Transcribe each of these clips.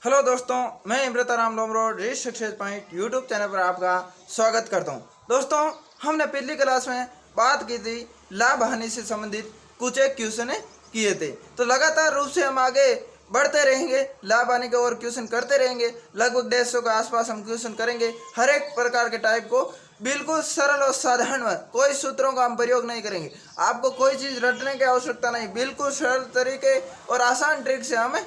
Hello दोस्तों, मैं इमृता राम डोमरोड reach success point YouTube channel पर आपका स्वागत करता हूं। दोस्तों, हमने पिछली क्लास में बात की थी लाभ हानि से संबंधित कुछ एक क्वेश्चन किए थे। तो लगातार रूप से हम आगे बढ़ते रहेंगे, लाभ हानि के और क्वेश्चन करते रहेंगे। लगभग 150 के आसपास हम क्वेश्चन करेंगे। हर एक प्रकार के टाइप को बिल्कुल सरल और साधारण में, कोई सूत्रों का हम प्रयोग नहीं करेंगे। आपको कोई चीज़ रटने की आवश्यकता नहीं, बिल्कुल सरल तरीके और आसान ट्रिक से हम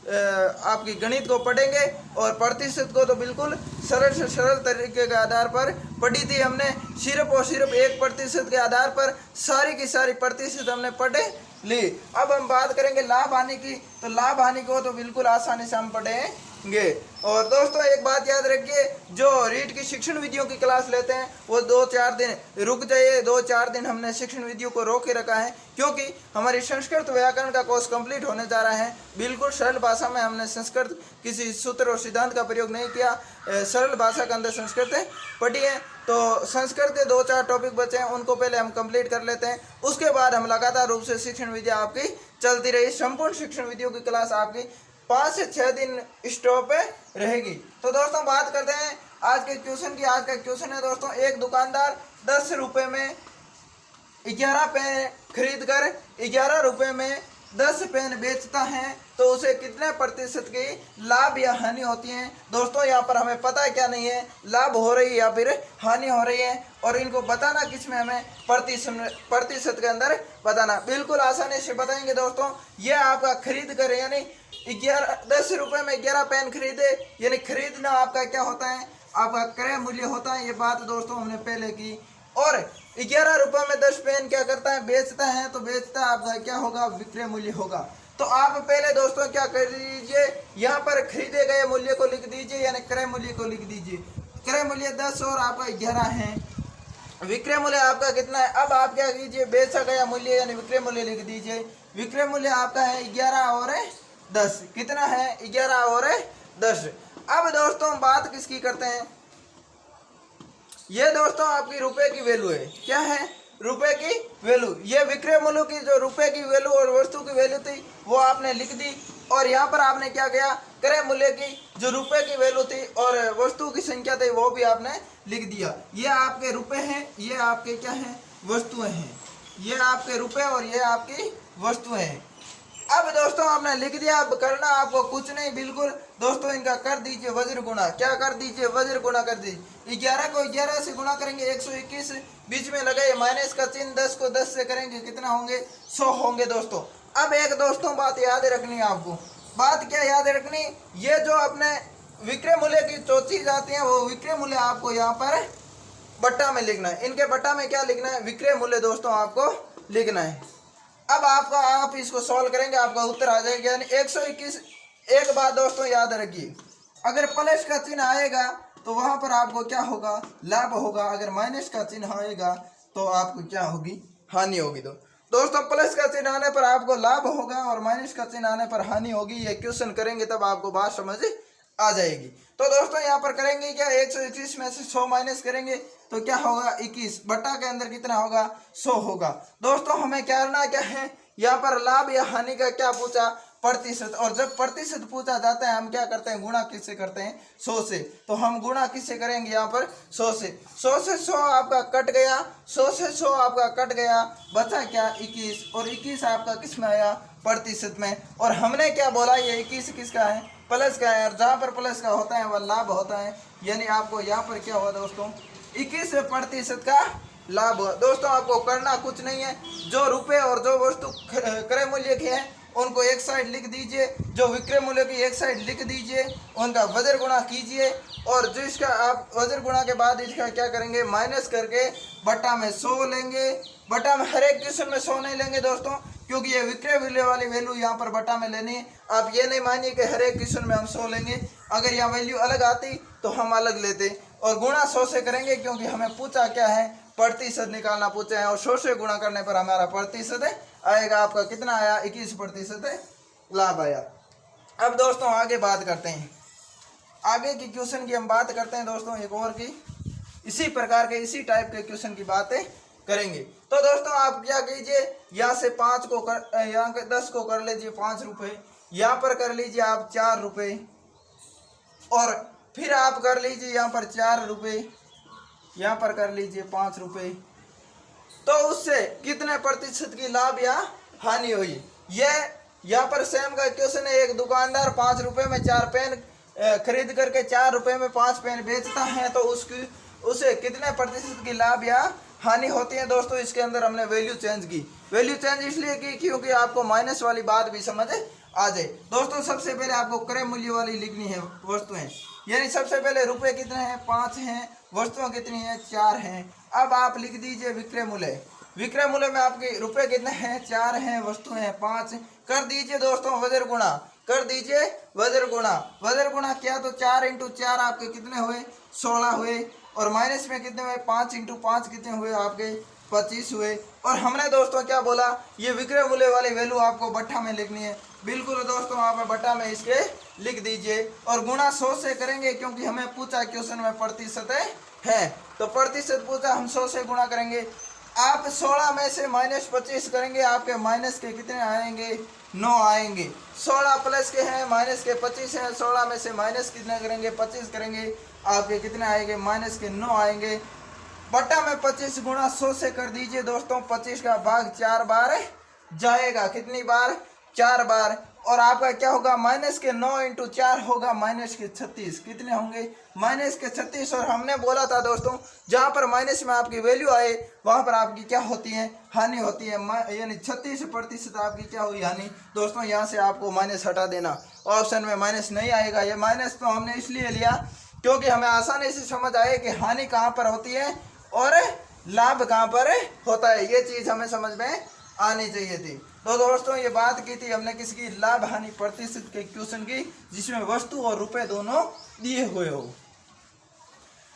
आपकी गणित को पढ़ेंगे। और प्रतिशत को तो बिल्कुल सरल से सरल तरीके के आधार पर पढ़ी थी हमने। सिर्फ और सिर्फ 1% के आधार पर सारी की सारी प्रतिशत हमने पढ़े ली। अब हम बात करेंगे लाभ हानि की। तो लाभ हानि को तो बिल्कुल आसानी से हम पढ़ेंगे। और दोस्तों, एक बात याद रखिए, जो रीट की शिक्षण विधियों की क्लास लेते हैं वो 2-4 दिन रुक जाइए। 2-4 दिन हमने शिक्षण विधियों को रोके रखा है, क्योंकि हमारी संस्कृत व्याकरण का कोर्स कंप्लीट होने जा रहा है। बिल्कुल सरल भाषा में हमने संस्कृत किसी सूत्र और सिद्धांत का प्रयोग नहीं किया, सरल भाषा के अंदर संस्कृत पढ़ी है। तो संस्कृत के 2-4 टॉपिक बचे हैं, उनको पहले हम कंप्लीट कर लेते हैं। उसके बाद हम लगातार रूप से शिक्षण विधियाँ आपकी चलती रही। संपूर्ण शिक्षण विधियों की क्लास आपकी 5 से 6 दिन स्टॉप पे रहेगी। तो दोस्तों, बात करते हैं आज के क्वेश्चन की। आज का क्वेश्चन है दोस्तों, एक दुकानदार 10 रुपये में 11 पेन खरीद कर 11 रुपये में 10 पेन बेचता है, तो उसे कितने प्रतिशत की लाभ या हानि होती है। दोस्तों, यहाँ पर हमें पता क्या नहीं है, लाभ हो रही है या फिर हानि हो रही है, और इनको बताना किसमें, हमें प्रतिशत के अंदर बताना। बिल्कुल आसानी से बताएंगे दोस्तों। ये आपका खरीद कर, यानी 10 रुपये में 11 पेन खरीदे, यानी खरीदना आपका क्या होता है, आपका क्रय मूल्य होता है। ये बात दोस्तों हमने पहले की। और 11 रुपये में 10 पेन क्या करता है, बेचता है, तो बेचता आपका क्या होगा, विक्रय मूल्य होगा। तो आप पहले दोस्तों क्या कर लीजिए, यहाँ पर खरीदे गए मूल्य को लिख दीजिए, यानी क्रय मूल्य को लिख दीजिए। क्रय मूल्य 10 और आपका 11 है। विक्रय मूल्य आपका कितना है, अब आप क्या कीजिए, बेचा गया मूल्य यानी विक्रय मूल्य लिख दीजिए। विक्रय मूल्य आपका है 11 और 10। कितना है, 11 और 10। अब दोस्तों बात किसकी करते हैं, ये दोस्तों आपकी रुपए की वैल्यू है। क्या है, रुपए की वैल्यू। ये विक्रय मूल्य की जो रुपए की वैल्यू और वस्तु की वैल्यू थी वो आपने लिख दी। और यहाँ पर आपने क्या किया, क्रय मूल्य की जो रुपए की वैल्यू थी और वस्तु की संख्या थी वो भी आपने लिख दिया। ये आपके रुपए हैं, ये आपके क्या हैं, वस्तुएं हैं। ये आपके रुपए और ये आपकी वस्तुएं हैं। अब दोस्तों आपने लिख दिया। अब करना आपको कुछ नहीं, बिल्कुल दोस्तों इनका कर दीजिए वज्र गुणा। क्या कर दीजिए, वज्र गुणा कर दीजिए। 11 को 11 से गुणा करेंगे 121, बीच में लगाइए माइनस का चिन्ह। 10 को 10 से करेंगे कितना होंगे, 100 होंगे दोस्तों। अब एक दोस्तों बात याद रखनी है आपको। बात क्या याद रखनी, ये जो अपने विक्रय मूल्य की जो चीज आती है वो विक्रय मूल्य आपको यहाँ पर बट्टा में लिखना है। इनके बट्टा में क्या लिखना है, विक्रय मूल्य दोस्तों आपको लिखना है। अब आप इसको सॉल्व करेंगे, आपका उत्तर आ जाएगा, यानी 121। एक बात दोस्तों याद रखिए, अगर प्लस का चिन्ह आएगा तो वहां पर आपको क्या होगा, लाभ होगा। अगर माइनस का चिन्ह आएगा तो आपको क्या होगी, हानि होगी। तो दोस्तों प्लस का चिन्ह आने पर आपको लाभ होगा और माइनस का चिन्ह आने पर हानि होगी। ये क्वेश्चन करेंगे तब आपको बात समझ आ जाएगी। तो दोस्तों यहाँ पर करेंगे क्या, 121 में से 100 माइनस करेंगे तो क्या होगा, 21 बट्टा के अंदर कितना होगा, 100 होगा। दोस्तों हमें क्या करना क्या है, यहाँ पर लाभ या हानि का क्या पूछा, प्रतिशत। और जब प्रतिशत पूछा जाता है हम क्या करते हैं, गुणा किससे करते हैं, 100 से। तो हम गुणा किससे करेंगे, यहाँ पर 100 से। 100 से 100 आपका कट गया, 100 से 100 आपका कट गया, बचा क्या, 21। और 21 आपका किस में आया, प्रतिशत में। और हमने क्या बोला, ये 21 किसका है, प्लस का है। और जहाँ पर प्लस का होता है वह लाभ होता है, यानी आपको यहाँ पर क्या हुआ दोस्तों, 21% का लाभ हुआ। दोस्तों आपको करना कुछ नहीं है, जो रुपए और जो वस्तु क्रय मूल्य के हैं उनको एक साइड लिख दीजिए, जो विक्रय मूल्य की एक साइड लिख दीजिए, उनका वज्र गुणा कीजिए। और जो इसका आप वज्र गुणा के बाद इसका क्या करेंगे, माइनस करके बट्टा में 100 लेंगे। बट्टा में हर एक क्वेश्चन में 100 नहीं लेंगे दोस्तों, क्योंकि ये विक्रय मूल्य वाली वैल्यू यहाँ पर बट्टा में लेनी है। आप ये नहीं मानिए कि हर एक क्वेश्चन में हम 100 लेंगे। अगर यहाँ वैल्यू अलग आती तो हम अलग लेते। और गुणा 100 से करेंगे, क्योंकि हमें पूछा क्या है, प्रतिशत निकालना पूछा है। और 100 से गुणा करने पर हमारा प्रतिशत आएगा, आपका कितना आया, 21% लाभ आया। अब दोस्तों आगे बात करते हैं, आगे की क्वेश्चन की हम बात करते हैं दोस्तों, एक और की इसी प्रकार के इसी टाइप के क्वेश्चन की बातें करेंगे। तो दोस्तों आप क्या कीजिए, यहाँ से 5 को कर, यहाँ के 10 को कर लीजिए 5 रुपये, यहाँ पर कर लीजिए आप 4 रुपये, और फिर आप कर लीजिए यहाँ पर 4 रुपये, यहाँ पर कर लीजिए 5 रुपये। तो उससे कितने प्रतिशत की लाभ या हानि हुई? ये यहाँ पर सेम का क्वेश्चन है। एक दुकानदार 5 रुपये में 4 पेन खरीद करके 4 रुपये में 5 पेन बेचता है, तो उसे कितने प्रतिशत की लाभ या हानि होती है? दोस्तों इसके अंदर हमने वैल्यू चेंज की। वैल्यू चेंज इसलिए की क्योंकि आपको माइनस वाली बात भी समझ आ जाए। दोस्तों सबसे पहले आपको क्रय मूल्य वाली लिखनी है वस्तुएं, यानी सबसे पहले रुपए कितने हैं? 5 हैं। वस्तुएं कितनी हैं? 4 हैं। अब आप लिख दीजिए विक्रय मूल्य। विक्रय मूल्य में आपके रुपए कितने हैं? 4 हैं, वस्तुएं हैं 5। कर दीजिए दोस्तों वज्र गुणा, कर दीजिए वज्र गुणा। वज्र गुणा क्या? तो 4 × 4 आपके कितने हुए? 16 हुए। और माइनस में कितने हुए? 5 × 5 कितने हुए? आपके 25 हुए। और हमने दोस्तों क्या बोला? ये विक्रय मूल्य वाली वैल्यू आपको बट्टा में लिखनी है। बिल्कुल दोस्तों आप बट्टा में इसके लिख दीजिए और गुणा 100 से करेंगे, क्योंकि हमें पूछा क्वेश्चन में प्रतिशत है, तो प्रतिशत पूछा, हम 100 से गुणा करेंगे। आप 16 में से -25 करेंगे, आपके माइनस के कितने आएंगे? 9 आएंगे। 16 प्लस के हैं, माइनस के 25 हैं। 16 में से माइनस कितने करेंगे? 25 करेंगे, आपके कितने आएंगे? माइनस के 9 आएंगे। बट्टा में 25 गुणा 100 से कर दीजिए दोस्तों। 25 का भाग 4 बार जाएगा। कितनी बार? 4 बार। और आपका क्या होगा? माइनस के 9 × 4 होगा माइनस के 36। कितने होंगे? माइनस के 36। और हमने बोला था दोस्तों जहाँ पर माइनस में आपकी वैल्यू आए वहाँ पर आपकी क्या होती है? हानि होती है। यानी 36% आपकी क्या हुई? हानि। दोस्तों यहाँ से आपको माइनस हटा देना, ऑप्शन में माइनस नहीं आएगा। ये माइनस तो हमने इसलिए लिया क्योंकि हमें आसानी से समझ आए कि हानि कहाँ पर होती है और लाभ कहाँ पर होता है। ये चीज़ हमें समझ में आनी चाहिए थी। तो दोस्तों ये बात की थी हमने किसकी? लाभ हानि प्रतिशत के क्वेश्चन की, जिसमें वस्तु और रुपए दोनों दिए हुए हो।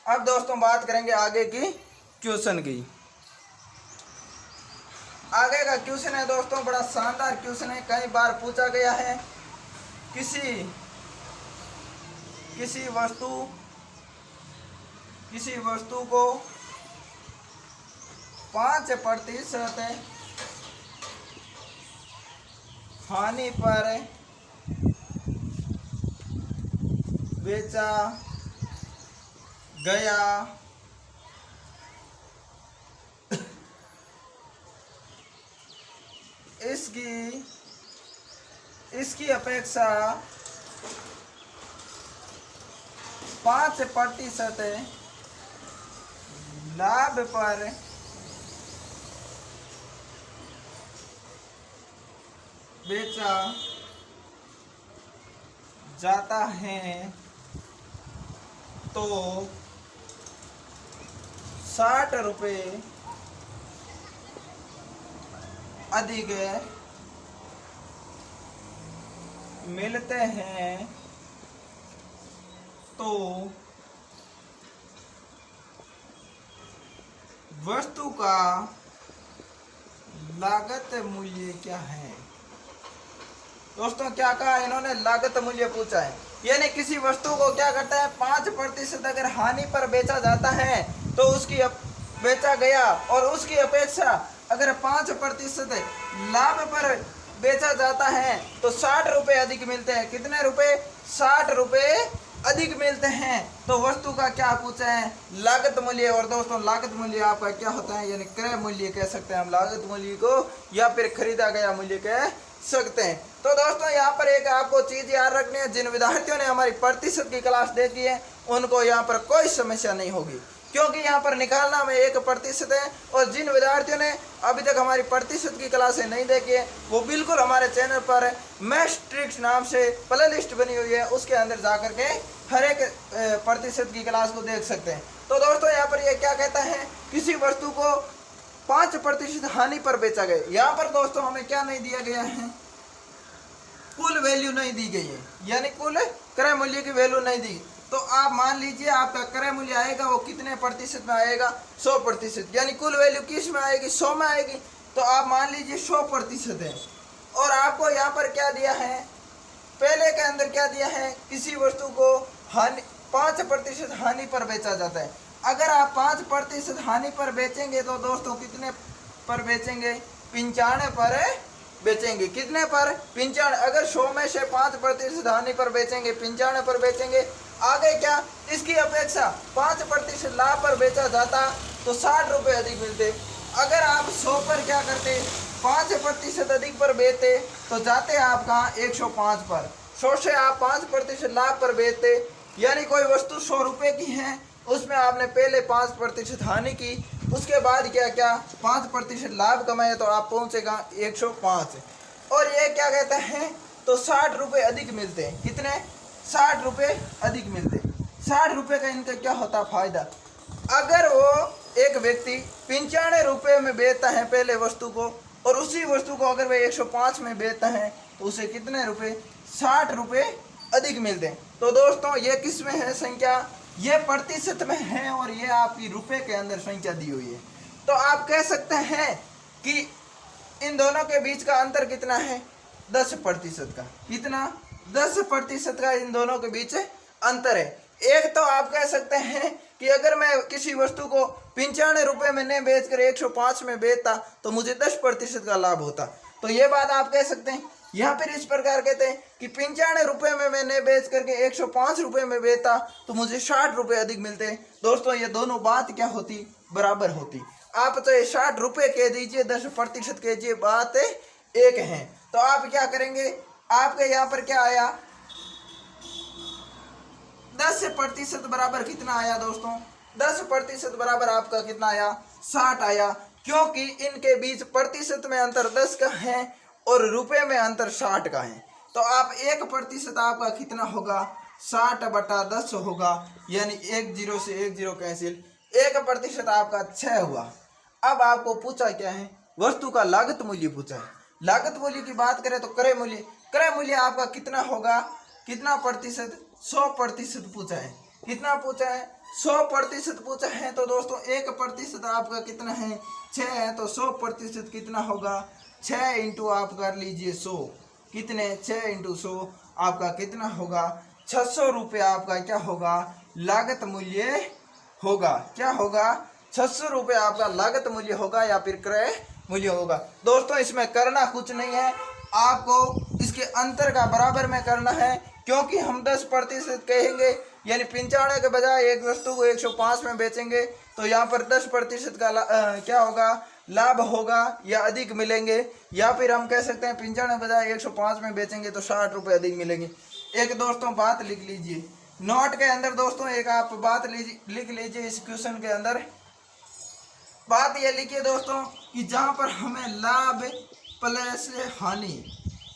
अब दोस्तों बात करेंगे आगे की क्वेश्चन की। आगे का क्वेश्चन है दोस्तों बड़ा शानदार क्वेश्चन है, कई बार पूछा गया है। किसी वस्तु को 5% हानि पर बेचा गया, इसकी अपेक्षा 5% लाभ पर बेचा जाता है, तो 60 रुपये अधिक मिलते हैं, तो वस्तु का लागत मूल्य क्या है? दोस्तों क्या कहा इन्होंने? लागत मूल्य पूछा है। यानी किसी वस्तु को क्या करता है? 5% अगर हानि पर बेचा जाता है तो उसकी बेचा गया, और उसकी अपेक्षा अगर 5% लाभ पर बेचा जाता है तो 60 रुपये अधिक मिलते हैं। कितने रुपए? 60 रुपये अधिक मिलते हैं। तो वस्तु का क्या पूछा है? लागत मूल्य। और दोस्तों लागत मूल्य आपका क्या होता है? यानी क्रय मूल्य कह सकते हैं हम लागत मूल्य को, या फिर खरीदा गया मूल्य कह सकते हैं। तो दोस्तों यहाँ पर एक आपको चीज याद रखनी है, जिन विद्यार्थियों ने हमारी प्रतिशत की क्लास देखी है उनको यहाँ पर कोई समस्या नहीं होगी, क्योंकि यहाँ पर निकालना में 1% है। और जिन विद्यार्थियों ने अभी तक हमारी प्रतिशत की क्लासें नहीं देखी है वो बिल्कुल हमारे चैनल पर मैथ्स ट्रिक्स नाम से प्ले लिस्ट बनी हुई है, उसके अंदर जा करके हर एक प्रतिशत की क्लास को देख सकते हैं। तो दोस्तों यहाँ पर ये क्या कहता है? किसी वस्तु को 5% हानि पर बेचा गया। यहाँ पर दोस्तों हमें क्या नहीं दिया गया है? कुल वैल्यू नहीं दी गई है, यानी कुल क्रय मूल्य की वैल्यू नहीं दी। तो आप मान लीजिए आपका क्रय मूल्य आएगा वो कितने प्रतिशत में आएगा? 100%। यानी कुल वैल्यू किस में आएगी? 100 में आएगी। तो आप मान लीजिए 100% है। और आपको यहाँ पर क्या दिया है? पहले के अंदर क्या दिया है? किसी वस्तु को 5% हानि पर बेचा जाता है। अगर आप 5% हानि पर बेचेंगे तो दोस्तों कितने पर बेचेंगे? 95 पर बेचेंगे। कितने पर? 95। अगर 100 में से 5% हानि पर बेचेंगे, 95 पर बेचेंगे, आगे क्या, इसकी अपेक्षा 5% लाभ पर बेचा जाता तो 60 रुपये अधिक मिलते। अगर आप 100 पर क्या करते, 5% अधिक पर बेचते तो जाते आप कहाँ, 105 पर। 100 से आप 5% लाभ पर बेचते, यानी कोई वस्तु 100 रुपये की है, उसमें आपने पहले 5% हानि की, उसके बाद क्या क्या 5% लाभ कमाए तो आप पहुँचेगा 105। और ये क्या कहते हैं, तो 60 रुपये अधिक मिलते हैं। कितने, 60 रुपये अधिक मिलते। 60 रुपये का इनका क्या होता फायदा। अगर वो एक व्यक्ति 95 रुपये में बेचता है पहले वस्तु को, और उसी वस्तु को अगर वह 105 में बेचता है तो उसे कितने रुपए, 60 रुपये अधिक मिलते हैं। तो दोस्तों ये किस में है संख्या, ये प्रतिशत में है और ये आपकी रुपए के अंदर संख्या दी हुई है। तो आप कह सकते हैं कि इन दोनों के बीच का अंतर कितना है, 10% का। कितना, 10% का इन दोनों के बीच अंतर है। एक तो आप कह सकते हैं कि अगर मैं किसी वस्तु को 95 रुपये में नहीं बेचकर 105 में बेचता तो मुझे 10% का लाभ होता। तो ये बात आप कह सकते हैं। यहाँ पर इस प्रकार कहते हैं कि 95 रुपये में मैंने बेच करके 105 रुपये में बेचता तो मुझे 60 रुपये अधिक मिलते। दोस्तों ये दोनों बात क्या होती, बराबर होती। आप तो ये 60 रुपये कह दीजिए, 10% कह दीजिए, बात एक है। तो आप क्या करेंगे, आपके यहाँ पर क्या आया, 10% बराबर कितना आया दोस्तों, 10% बराबर आपका कितना आया, 60 आया। क्योंकि इनके बीच प्रतिशत में अंतर 10 का है और रुपए में अंतर 60 का है। तो आप 1% आपका कितना होगा, 60/10 होगा, यानी 1 0 से 1 0 कैंसिल, 1% आपका 6 हुआ। अब आपको पूछा क्या है, वस्तु का लागत मूल्य पूछा है। लागत मूल्य की बात करें तो क्रय मूल्य आपका कितना होगा, कितना प्रतिशत, 100% पूछा है। कितना पूछा है, 100% पूछा है। तो दोस्तों 1% आपका कितना है, 6 है, तो 100% कितना होगा, 6 इंटू आप कर लीजिए 100, कितने, 6 इंटू 100 आपका कितना होगा, 600 रुपये आपका क्या होगा, लागत मूल्य होगा। क्या होगा, 600 रुपये आपका लागत मूल्य होगा या फिर क्रय मूल्य होगा। दोस्तों इसमें करना कुछ नहीं है, आपको इसके अंतर का बराबर में करना है। क्योंकि हम 10% कहेंगे, यानी 95 के बजाय एक वस्तु को 105 में बेचेंगे तो यहाँ पर 10% का क्या होगा, लाभ होगा या अधिक मिलेंगे। या फिर हम कह सकते हैं 95 के बजाय 105 में बेचेंगे तो 60 रुपये अधिक मिलेंगे। एक दोस्तों बात लिख लीजिए नोट के अंदर, दोस्तों एक आप बात लिख लीजिए इस क्वेश्चन के अंदर। बात ये लिखिए दोस्तों कि जहाँ पर हमें लाभ प्लस हानि,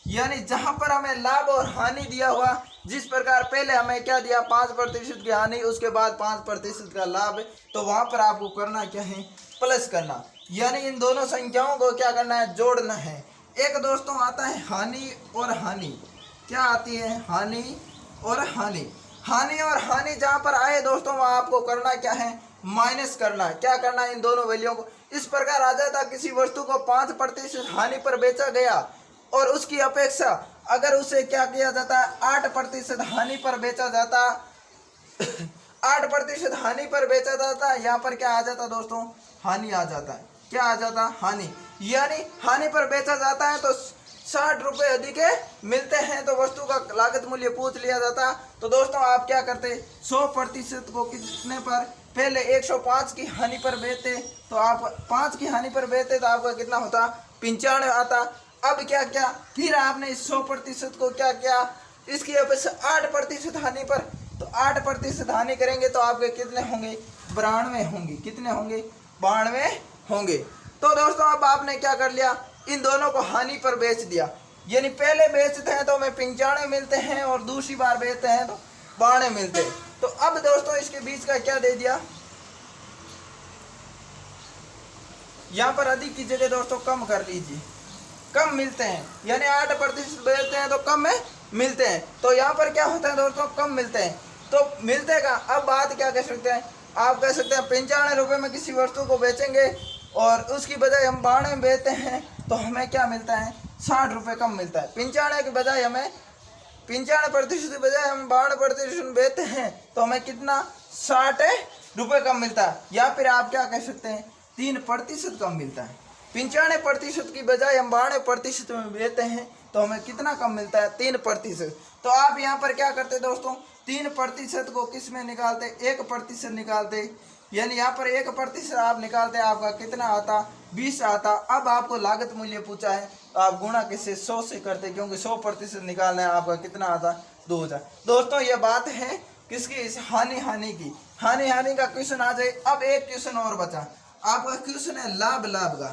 यानी जहाँ पर हमें लाभ और हानि दिया हुआ, जिस प्रकार पहले हमें क्या दिया, 5% की हानि, उसके बाद 5% का लाभ, तो वहाँ पर आपको करना क्या है, प्लस करना, यानी इन दोनों संख्याओं को क्या करना है, जोड़ना है। एक दोस्तों आता है हानि और हानि, क्या आती है, हानि और हानि। हानि और हानि जहाँ पर आए दोस्तों वहाँ आपको करना क्या है, माइनस करना है। क्या करना है, इन दोनों वैल्यूओं को इस प्रकार आ जाता, किसी वस्तु को 5% हानि पर बेचा गया और उसकी अपेक्षा अगर उसे क्या किया जाता है, 8% हानि पर बेचा जाता 8% हानि पर बेचा जाता, यहाँ पर क्या आ जाता दोस्तों, हानि आ जाता है। क्या आ जाता, हानि, यानी हानि पर बेचा जाता है तो 60 रुपये अधिक मिलते हैं, तो वस्तु का लागत मूल्य पूछ लिया जाता। तो दोस्तों आप क्या करते, 100% को कितने पर, पहले 105 की हानि पर बेचते, तो आप 5 की हानि पर बेचते तो आपका कितना होता, 95 आता। अब क्या क्या, फिर आपने इस 100% को क्या किया, इसकी अपेक्षा 8% हानि पर, तो 8% हानि करेंगे तो आपके कितने होंगे, 92 होंगे। कितने होंगे, 92 होंगे। तो दोस्तों अब आपने क्या कर लिया, इन दोनों को हानि पर बेच दिया, यानी पहले बेचते हैं तो हमें 95 मिलते हैं और दूसरी बार बेचते हैं तो 92 मिलते हैं। तो अब दोस्तों इसके बीच का क्या दे दिया, यहाँ पर अधिक की जगह दोस्तों कम कर लीजिए, कम मिलते हैं, यानी 8% बेचते हैं तो कम में मिलते हैं। तो यहाँ पर क्या होता है दोस्तों, कम मिलते हैं, तो मिलते का। अब बात क्या कह सकते हैं, आप कह सकते हैं 95 रुपये में किसी वस्तु को बेचेंगे और उसकी बजाय हम 92 में बेचते हैं तो हमें क्या मिलता है, 60 रुपये कम मिलता है। 95 के बजाय हमें 95% के बजाय हम 92% बेचते हैं तो हमें कितना, 60 रुपये कम मिलता है। या फिर आप क्या कह सकते हैं, 3% कम मिलता है। 95% की बजाय हम 92% में बेचते हैं तो हमें कितना कम मिलता है? 3%। तो आप यहाँ पर क्या करते दोस्तों, 3% को किस में निकालते? 1% निकालते, यानी यहाँ पर 1% आप निकालते, आपका कितना आता? 20 आता। अब आपको लागत मूल्य पूछा है तो आप गुणा किससे? 100 से करते, क्योंकि 100% निकालना है। आपका कितना आता? 2000। दोस्तों ये बात है किसकी? इस हानि की। हानि का क्वेश्चन आ जाए। अब एक क्वेश्चन और बचा, आपका क्वेश्चन है लाभ का,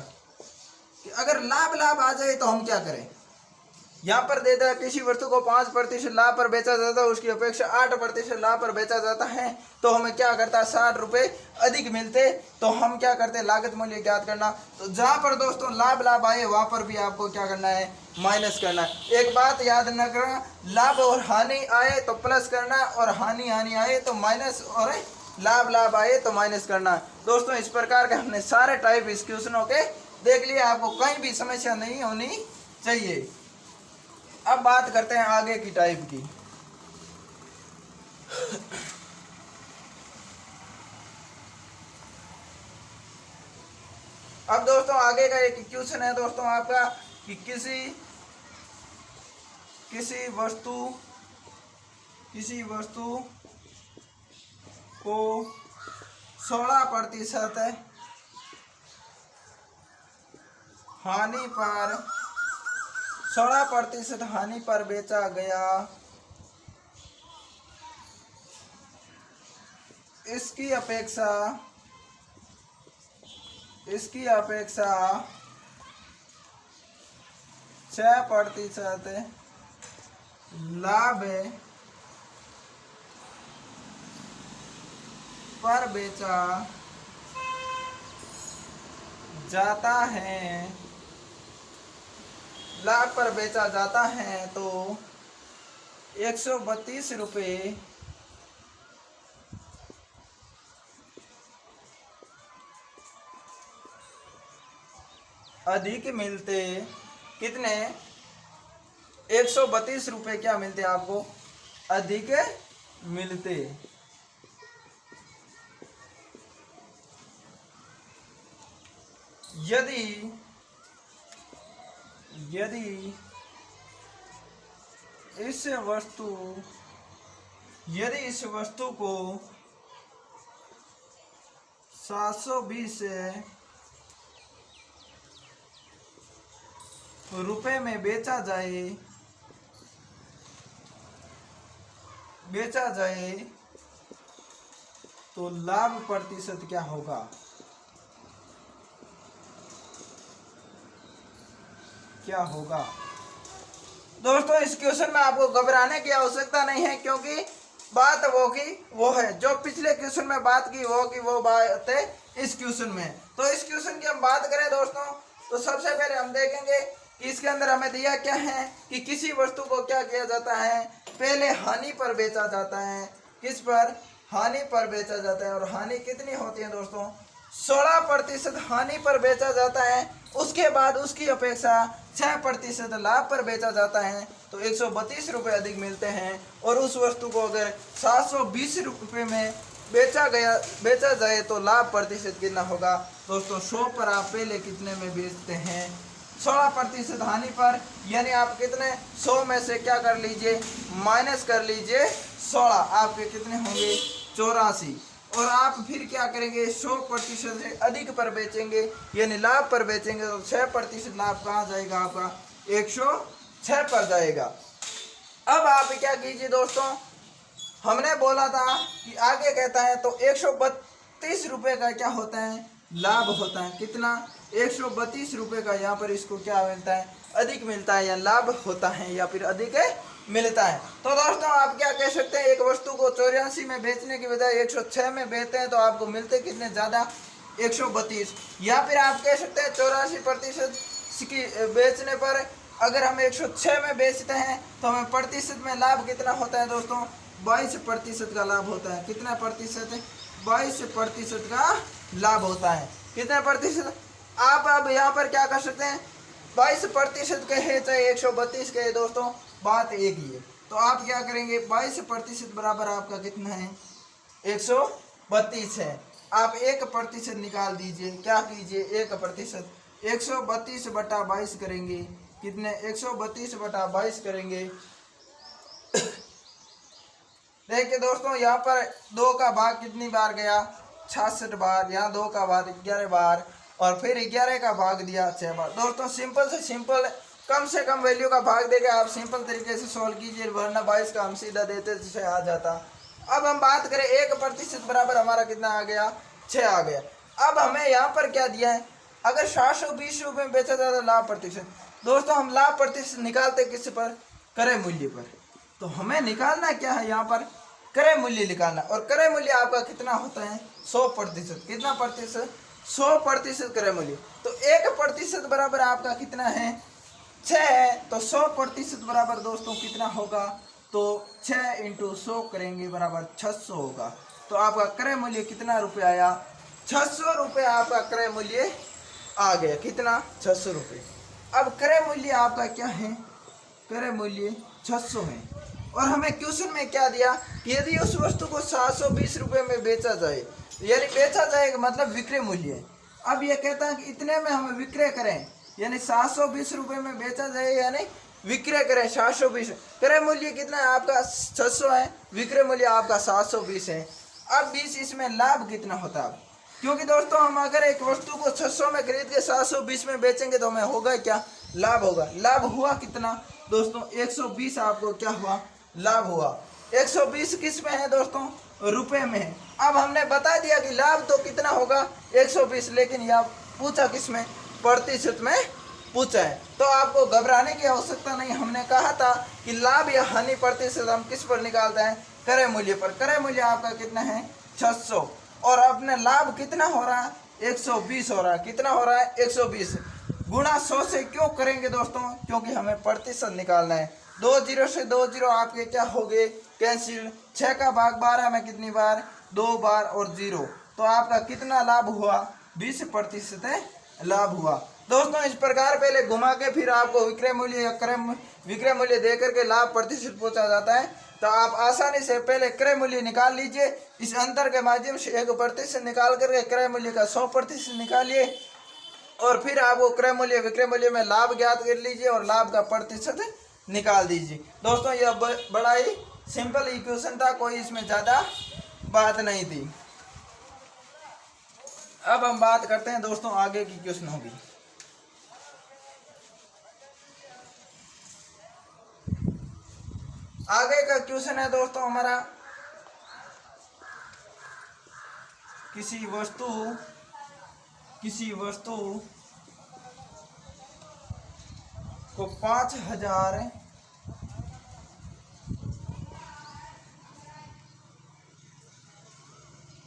कि अगर लाभ आ जाए तो हम क्या करें? यहाँ पर देता है किसी वस्तु को 5% लाभ पर बेचा जाता है, उसकी अपेक्षा 8% लाभ पर बेचा जाता है, तो हमें क्या करता है? 60 रुपये अधिक मिलते। तो हम क्या करते? लागत मूल्य ज्ञात करना। तो जहाँ पर दोस्तों लाभ आए वहाँ पर भी आपको क्या करना है? माइनस करना है। एक बात याद न करना, लाभ और हानि आए तो प्लस करना, और हानि आए तो माइनस, और लाभ आए तो माइनस करना। दोस्तों इस प्रकार के हमने सारे टाइप इस क्वेश्चनों के देख लिए, आपको कहीं भी समस्या नहीं होनी चाहिए। अब बात करते हैं आगे की टाइप की। अब दोस्तों आगे का एक क्वेश्चन है दोस्तों आपका, कि किसी वस्तु को 16% हानि पर 16% हानि पर बेचा गया, इसकी अपेक्षा 6% लाभ पर बेचा जाता है, लाभ पर बेचा जाता है, तो 132 रुपये अधिक मिलते। कितने? 132 रुपये क्या मिलते आपको? अधिक मिलते। यदि इस वस्तु को 720 रुपए में बेचा जाए तो लाभ प्रतिशत क्या होगा? दोस्तों इस क्वेश्चन में आपको घबराने की आवश्यकता नहीं है, क्योंकि बात वो है जो पिछले क्वेश्चन में बात की वो बात है इस क्वेश्चन में। तो इस क्वेश्चन की हम बात करें दोस्तों, तो सबसे पहले हम देखेंगे कि इसके अंदर हमें दिया क्या है, कि किसी वस्तु को क्या किया जाता है? पहले हानि पर बेचा जाता है। किस पर? हानि पर बेचा जाता है। और हानि कितनी होती है दोस्तों? 16% हानि पर बेचा जाता है, उसके बाद उसकी अपेक्षा 6% लाभ पर बेचा जाता है, तो 132 रुपये अधिक मिलते हैं। और उस वस्तु को अगर 720 रुपये में बेचा जाए तो लाभ प्रतिशत कितना होगा? दोस्तों 100 पर आप पहले कितने में बेचते हैं? 16% हानि पर, यानी आप कितने? 100 में से क्या कर लीजिए? माइनस कर लीजिए 16, आपके कितने होंगे? 84। और आप फिर क्या करेंगे? 100% से अधिक पर बेचेंगे, यानी लाभ पर बेचेंगे, तो 6% लाभ कहाँ जाएगा आपका? 106 पर जाएगा। अब आप क्या कीजिए दोस्तों, हमने बोला था कि आगे कहता है तो 132 रुपये का क्या होता है? लाभ होता है। कितना? 132 रुपये का यहाँ पर इसको क्या मिलता है? अधिक मिलता है, या लाभ होता है, या फिर अधिक मिलता है। तो दोस्तों आप क्या कह सकते हैं, एक वस्तु को 84 में बेचने की बजाय 106 में बेचते हैं तो आपको मिलते कितने ज़्यादा? 132। या फिर आप कह सकते हैं 84% की बेचने पर अगर हम 106 में बेचते हैं तो हमें प्रतिशत में लाभ कितना होता है दोस्तों? 22% का लाभ होता है। कितना प्रतिशत? 22% का लाभ होता है। कितना प्रतिशत? आप अब यहाँ पर क्या कर सकते हैं, 22% कहे चाहे 132 कहे दोस्तों, बात एक ही है। तो आप क्या करेंगे, 22% बराबर आपका कितना है? 132 है। आप 1% निकाल दीजिए, क्या कीजिए 1%, 132/22 करेंगे, कितने 132/22 करेंगे। देखिए दोस्तों यहाँ पर 2 का भाग कितनी बार गया, 66 बार। यहाँ 2 का भाग 11 बार और फिर 11 का भाग दिया 6 बार। दोस्तों सिंपल से सिंपल कम से कम वैल्यू का भाग देके आप सिंपल तरीके से सॉल्व कीजिए, वरना 22 का हम सीधा देते 6 आ जाता। अब हम बात करें 1% बराबर हमारा कितना आ गया, 6 आ गया। अब हमें यहाँ पर क्या दिया है, अगर 720 रुपये में बेचा जाता लाभ प्रतिशत। दोस्तों हम लाभ प्रतिशत निकालते किस पर, क्रय मूल्य पर। तो हमें निकालना क्या है, यहाँ पर क्रय मूल्य निकालना। और क्रय मूल्य आपका कितना होता है, 100%। कितना प्रतिशत, 100% क्रय मूल्य। तो 1% बराबर आपका कितना है, 6 है। तो 100% बराबर दोस्तों कितना होगा, तो 6 × 100 करेंगे बराबर 600 होगा। तो आपका क्रय मूल्य कितना रुपये आया, 600 रुपये आपका क्रय मूल्य आ गया। कितना, 600 रुपये। अब क्रय मूल्य आपका क्या है, क्रय मूल्य 600 है। और हमें क्वेश्चन में क्या दिया कि यदि उस वस्तु को 720 रुपये में बेचा जाए, यानी बेचा जाएगा मतलब विक्रय मूल्य है। अब ये कहता है कि इतने में हमें विक्रय करें, यानी 720 रुपये में बेचा जाए, यानी विक्रय करें 720। क्रय मूल्य कितना है आपका, 600 है, विक्रय मूल्य आपका 720 है। अब 20 इसमें लाभ कितना होता है, क्योंकि दोस्तों हम अगर एक वस्तु को 600 में खरीद के 720 में बेचेंगे तो हमें होगा क्या, लाभ होगा। लाभ हुआ कितना दोस्तों, 120 आपको क्या हुआ, लाभ हुआ। 120 किस में है दोस्तों, रुपए में है। अब हमने बता दिया कि लाभ तो कितना होगा 120, लेकिन यह पूछा किस में, प्रतिशत में पूछा है। तो आपको घबराने की आवश्यकता नहीं। हमने कहा था कि लाभ या हानि प्रतिशत हम किस पर निकालते हैं, क्रय मूल्य पर। क्रय मूल्य आपका कितना है, 600। और अपने लाभ कितना हो रहा है, 120 हो रहा है। कितना हो रहा है, 120 गुणा 100 से क्यों करेंगे दोस्तों, क्योंकि हमें प्रतिशत निकालना है। 2 0 से 2 0 आपके क्या हो गए, कैंसिल। 6 का भाग 12 में कितनी बार, 2 बार और 0। तो आपका कितना लाभ हुआ, 20% लाभ हुआ। दोस्तों इस प्रकार पहले घुमा के फिर आपको विक्रय मूल्य या विक्रय मूल्य दे करके लाभ प्रतिशत पूछा जाता है। तो आप आसानी से पहले क्रय मूल्य निकाल लीजिए। इस अंतर के माध्यम से 1% निकाल करके क्रय मूल्य का 100% निकालिए, और फिर आपको क्रय मूल्य विक्रय मूल्य में लाभ ज्ञात कर लीजिए और लाभ का प्रतिशत निकाल दीजिए। दोस्तों यह बड़ा ही सिंपल इक्वेशन था, कोई इसमें ज़्यादा बात नहीं थी। अब हम बात करते हैं दोस्तों आगे की क्वेश्चन होगी। आगे का क्वेश्चन है दोस्तों हमारा, किसी वस्तु को 5000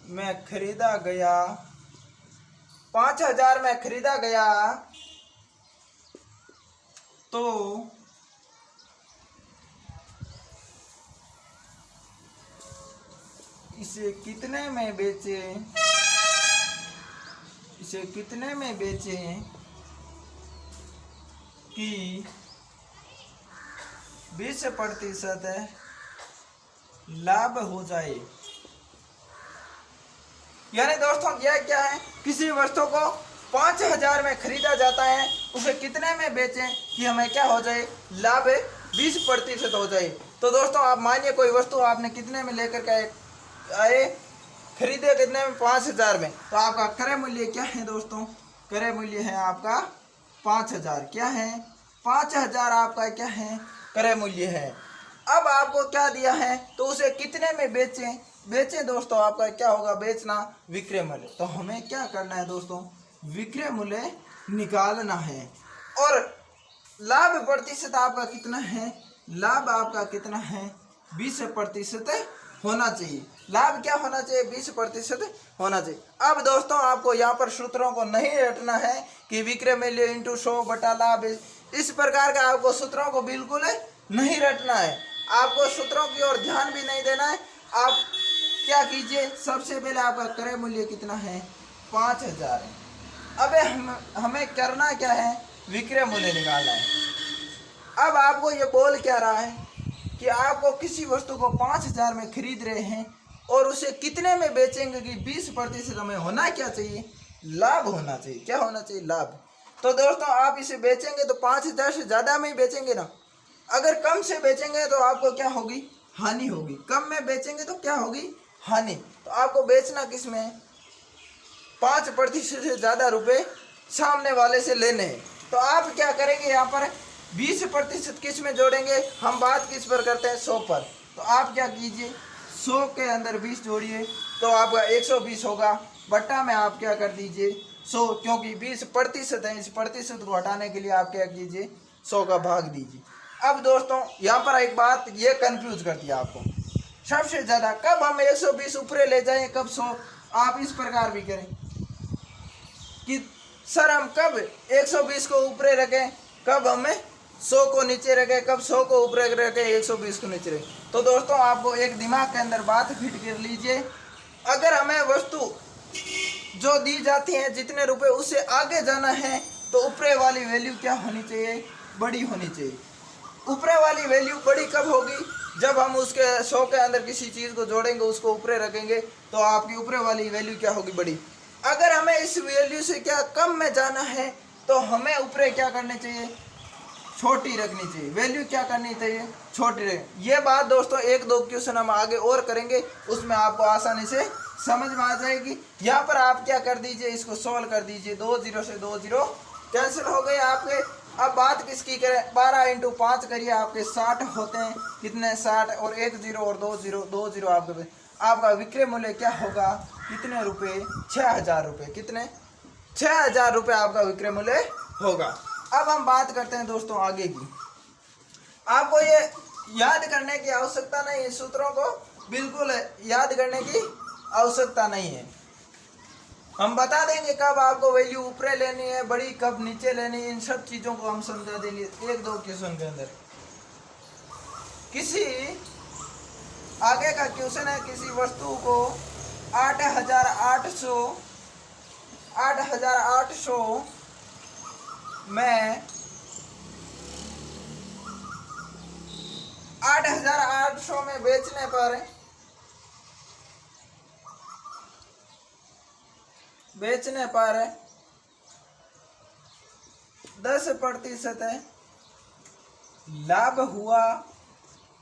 में खरीदा गया, 5000 में खरीदा गया, तो इसे कितने में बेचे, कि 20% लाभ हो जाए। यानी दोस्तों यह क्या है, किसी वस्तु को 5000 में खरीदा जाता है, उसे कितने में बेचें कि हमें क्या हो जाए, लाभ 20% हो जाए। तो दोस्तों आप मानिए कोई वस्तु आपने कितने में लेकर के आए, खरीदे कितने में, 5000 में। तो आपका क्रय मूल्य क्या है दोस्तों, क्रय मूल्य है आपका 5000। क्या है, 5000 आपका क्या है, क्रय मूल्य है। अब आपको क्या दिया है, तो उसे कितने में बेचें दोस्तों, आपका क्या होगा, बेचना, विक्रय मूल्य। तो हमें क्या करना है दोस्तों, विक्रय मूल्य निकालना है। और लाभ प्रतिशत आपका कितना है, लाभ आपका कितना है, 20% होना चाहिए। लाभ क्या होना चाहिए, 20% होना चाहिए। अब दोस्तों आपको यहाँ पर सूत्रों को नहीं रटना है कि विक्रय मूल्य × 100 बटा लाभ, इस प्रकार का आपको सूत्रों को बिल्कुल नहीं रटना है। आपको सूत्रों की ओर ध्यान भी नहीं देना है। आप क्या कीजिए, सबसे पहले आपका क्रय मूल्य कितना है, 5000 है। अब हमें करना क्या है, विक्रय मूल्य निकालना है। अब आपको ये बोल क्या रहा है कि आपको किसी वस्तु को 5000 में खरीद रहे हैं और उसे कितने में बेचेंगे कि 20% हमें होना क्या चाहिए, लाभ होना चाहिए। क्या होना चाहिए, लाभ। तो दोस्तों आप इसे बेचेंगे तो 5,000 से ज़्यादा में ही बेचेंगे ना। अगर कम से बेचेंगे तो आपको क्या होगी, हानि होगी। कम में बेचेंगे तो क्या होगी, हानि। तो आपको बेचना किस में है, 5% से ज़्यादा रुपए सामने वाले से लेने हैं। तो आप क्या करेंगे, यहाँ पर 20% किस में जोड़ेंगे, हम बात किस पर करते हैं, 100 पर। तो आप क्या कीजिए, 100 के अंदर 20 जोड़िए तो आपका 120 होगा। बट्टा में आप क्या कर दीजिए 100, क्योंकि 20% है, इस प्रतिशत को हटाने के लिए आप क्या कीजिए 100 का भाग दीजिए। अब दोस्तों यहाँ पर एक बात ये कंफ्यूज करती है आपको सबसे ज़्यादा, कब हम 120 ऊपर ले जाएं, कब 100। आप इस प्रकार भी करें कि सर हम कब 120 को ऊपर रखें, कब हमें 100 को नीचे रखें, कब 100 को ऊपर रखें, 120 को नीचे रखें। तो दोस्तों आपको एक दिमाग के अंदर बात फिट कर लीजिए, अगर हमें वस्तु जो दी जाती है जितने रुपए उससे आगे जाना है तो ऊपर वाली वैल्यू क्या होनी चाहिए, बड़ी होनी चाहिए। ऊपर वाली वैल्यू बड़ी कब होगी, जब हम उसके 100 के अंदर किसी चीज़ को जोड़ेंगे, उसको ऊपर रखेंगे तो आपकी ऊपर वाली वैल्यू क्या होगी, बड़ी। अगर हमें इस वैल्यू से क्या कम में जाना है तो हमें ऊपर क्या करनी चाहिए, छोटी रखनी चाहिए। वैल्यू क्या करनी चाहिए, छोटी रखनी। ये बात दोस्तों 1-2 क्वेश्चन हम आगे और करेंगे, उसमें आपको आसानी से समझ में आ जाएगी। यहाँ पर आप क्या कर दीजिए, इसको सोल्व कर दीजिए। 2 0 से 2 0 कैंसिल हो गए आपके। अब बात किसकी करें, 12 × 5 करिए, आपके 60 होते हैं। कितने, 60 और 1 0 और 2 0, 2 0 आपका विक्रय मूल्य क्या होगा, कितने रुपए, 6,000 रुपये। कितने, 6,000 रुपये आपका विक्रय मूल्य होगा। अब हम बात करते हैं दोस्तों आगे की। आपको ये याद करने की आवश्यकता नहीं है, सूत्रों को बिल्कुल याद करने की आवश्यकता नहीं है। हम बता देंगे कब आपको वैल्यू ऊपर लेनी है, बड़ी कब नीचे लेनी है, इन सब चीज़ों को हम समझा देंगे 1-2 क्वेश्चन के अंदर। किसी आगे का क्वेश्चन है, किसी वस्तु को 8,800 में 8,800 में बेचने पर 10% लाभ हुआ।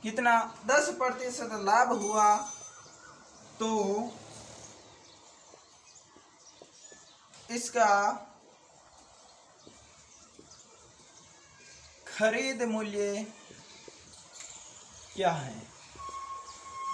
कितना, 10% लाभ हुआ तो इसका खरीद मूल्य क्या है।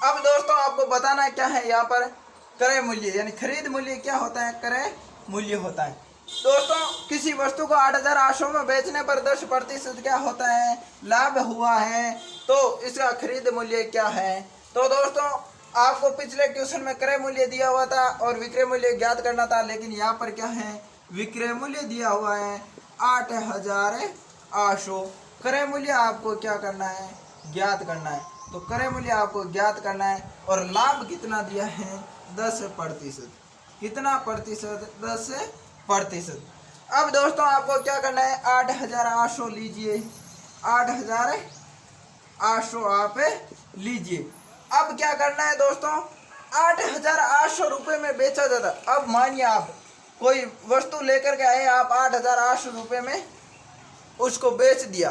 अब दोस्तों आपको बताना क्या है, यहाँ पर क्रय मूल्य यानी खरीद मूल्य क्या होता है, क्रय मूल्य होता है। दोस्तों किसी वस्तु को 8,800 में बेचने पर 10% क्या होता है, लाभ हुआ है, तो इसका खरीद मूल्य क्या है। तो दोस्तों आपको पिछले क्वेश्चन में क्रय मूल्य दिया हुआ था और विक्रय मूल्य ज्ञात करना था, लेकिन यहाँ पर क्या है, विक्रय मूल्य दिया हुआ है 8,800। क्रय मूल्य आपको क्या करना है, ज्ञात करना है। तो क्रय मूल्य आपको ज्ञात करना है और लाभ कितना दिया है, 10%। कितना प्रतिशत, 10%। अब दोस्तों आपको क्या करना है, 8,800 लीजिए, 8,800 आप लीजिए। अब क्या करना है दोस्तों, 8,800 रुपये में बेचा जाता। अब मानिए आप कोई वस्तु लेकर के आए, आप 8,800 रुपये में उसको बेच दिया।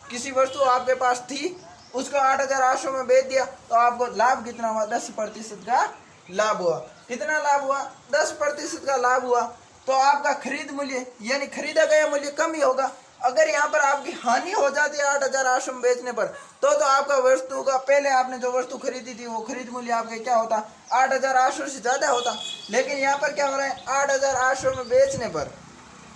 किसी वस्तु आपके पास थी, उसको 8,800 में बेच दिया, तो आपको लाभ कितना हुआ, 10% का लाभ हुआ। कितना लाभ हुआ, 10% का लाभ हुआ। तो आपका खरीद मूल्य यानी खरीदा गया मूल्य कम ही होगा। अगर यहाँ पर आपकी हानि हो जाती है 8,800 में बेचने पर, तो आपका वस्तु का पहले आपने जो वस्तु खरीदी थी वो खरीद मूल्य आपका क्या होता, 8,800 से ज़्यादा होता। लेकिन यहाँ पर क्या हो रहा है, 8,800 में बेचने पर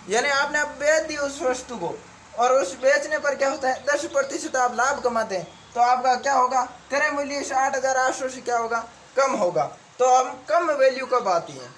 यानी आपने अब बेच दी उस वस्तु को, और उस बेचने पर क्या होता है, 10% आप लाभ कमाते हैं। तो आपका क्या होगा, क्रय मूल्य से 8,800 से क्या होगा, कम होगा। तो हम कम वैल्यू कब आती है,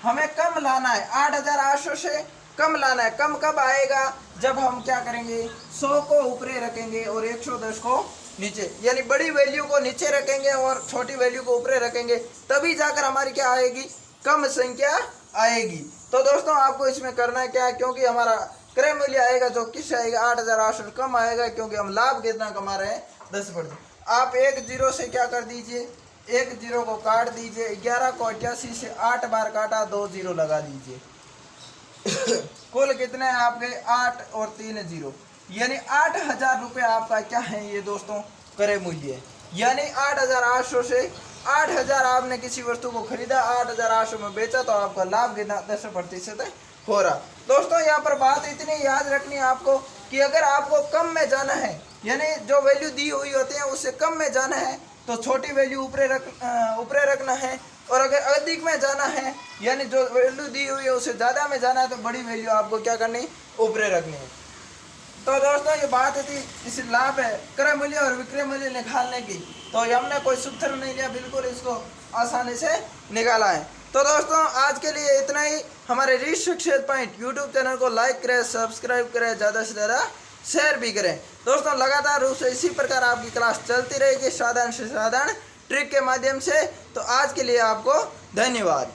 हमें कम लाना है, 8,800 से कम लाना है। कम कब आएगा, जब हम क्या करेंगे, 100 को ऊपर रखेंगे और 110 को नीचे, यानी बड़ी वैल्यू को नीचे रखेंगे और छोटी वैल्यू को ऊपर रखेंगे, तभी जाकर हमारी क्या आएगी, कम संख्या आएगी। तो दोस्तों आपको इसमें करना है क्या, क्योंकि हमारा क्रय मूल्य आएगा जो किस आएगा, 8,800 कम आएगा, क्योंकि हम लाभ कितना कमा रहे हैं, 10%। आप 1 0 से क्या कर दीजिए, 1 0 को काट दीजिए, 11 को 88 से 8 बार काटा, 2 0 लगा दीजिए। कुल कितने हैं आपके 8 और 3 जीरो, यानी 8,000 रुपये आपका क्या है ये दोस्तों क्रय मूल्य है। यानी 8,800 से 8,000 आपने किसी वस्तु को खरीदा, 8,800 में बेचा, तो आपका लाभ कितना 10% हो रहा। दोस्तों यहाँ पर बात इतनी याद रखनी है आपको कि अगर आपको कम में जाना है, यानी जो वैल्यू दी हुई होती है उससे कम में जाना है, तो छोटी वैल्यू ऊपरे रखना है, और अगर अधिक में जाना है यानी जो वैल्यू दी हुई है उससे ज़्यादा में जाना है, तो बड़ी वैल्यू आपको क्या करनी, ऊपरे रखनी है। तो दोस्तों ये बात थी इस लाभ है क्रय मूल्य और विक्रय मूल्य निकालने की। तो हमने कोई सूत्र नहीं लिया, बिल्कुल इसको आसानी से निकाला है। तो दोस्तों आज के लिए इतना ही। हमारे rich success point YouTube channel को लाइक करें, सब्सक्राइब करें, ज़्यादा से ज़्यादा शेयर भी करें। दोस्तों लगातार रूप से इसी प्रकार आपकी क्लास चलती रहेगी साधारण से साधारण ट्रिक के माध्यम से। तो आज के लिए आपको धन्यवाद।